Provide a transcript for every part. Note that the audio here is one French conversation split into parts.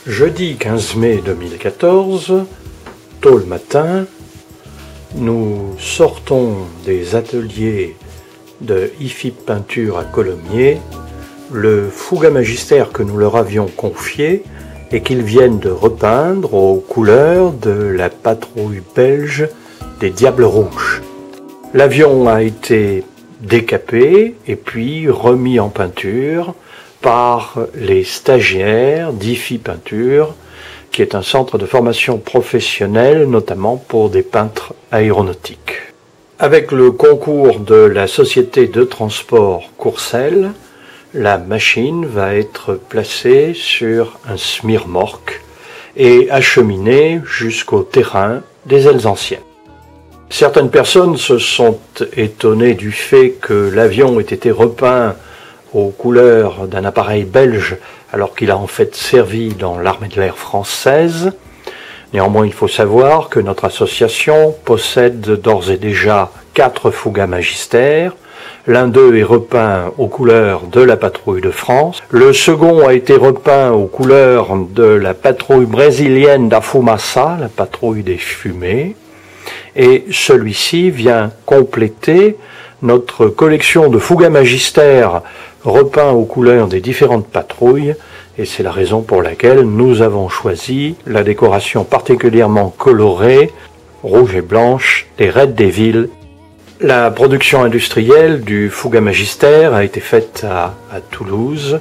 Jeudi 15 mai 2014, tôt le matin, nous sortons des ateliers de IFIP Peinture à Colomiers, le Fuga Magister que nous leur avions confié et qu'ils viennent de repeindre aux couleurs de la patrouille belge des Diables Rouges. L'avion a été décapé et puis remis en peinture par les stagiaires d'IFI Peinture, qui est un centre de formation professionnelle, notamment pour des peintres aéronautiques. Avec le concours de la société de transport Courcelles, la machine va être placée sur un semi-remorque et acheminée jusqu'au terrain des ailes anciennes. Certaines personnes se sont étonnées du fait que l'avion ait été repeint aux couleurs d'un appareil belge alors qu'il a en fait servi dans l'armée de l'air française. Néanmoins, il faut savoir que notre association possède d'ores et déjà 4 Fuga Magister. L'un d'eux est repeint aux couleurs de la patrouille de France. Le second a été repeint aux couleurs de la patrouille brésilienne d'Afumassa, la patrouille des fumées. Et celui-ci vient compléter notre collection de Fuga Magister repeints aux couleurs des différentes patrouilles, et c'est la raison pour laquelle nous avons choisi la décoration particulièrement colorée, rouge et blanche, des Red Devils. La production industrielle du Fuga Magister a été faite à Toulouse,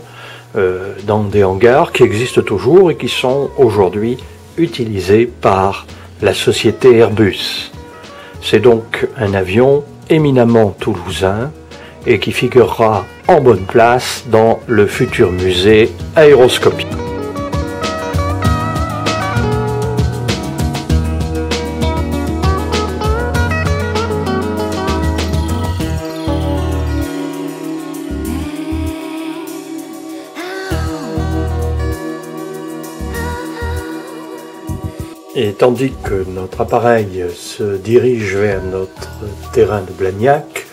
dans des hangars qui existent toujours et qui sont aujourd'hui utilisés par la société Airbus. C'est donc un avion éminemment toulousain et qui figurera en bonne place dans le futur musée Aéroscopie. Et tandis que notre appareil se dirige vers notre terrain de Blagnac,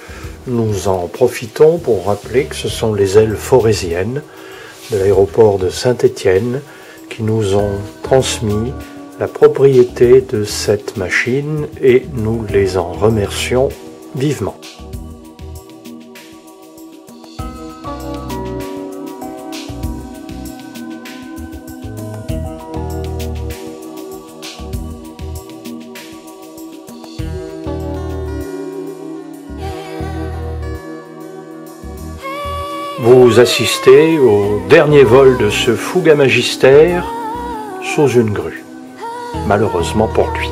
nous en profitons pour rappeler que ce sont les ailes forésiennes de l'aéroport de Saint-Étienne qui nous ont transmis la propriété de cette machine et nous les en remercions vivement. Vous assistez au dernier vol de ce Fuga Magister sous une grue, malheureusement pour lui.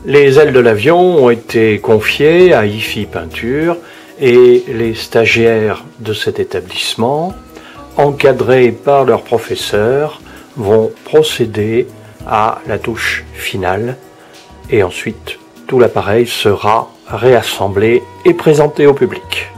Les ailes de l'avion ont été confiées à IFI Peinture et les stagiaires de cet établissement, encadrés par leurs professeurs, vont procéder à la touche finale et ensuite tout l'appareil sera réassemblé et présenté au public.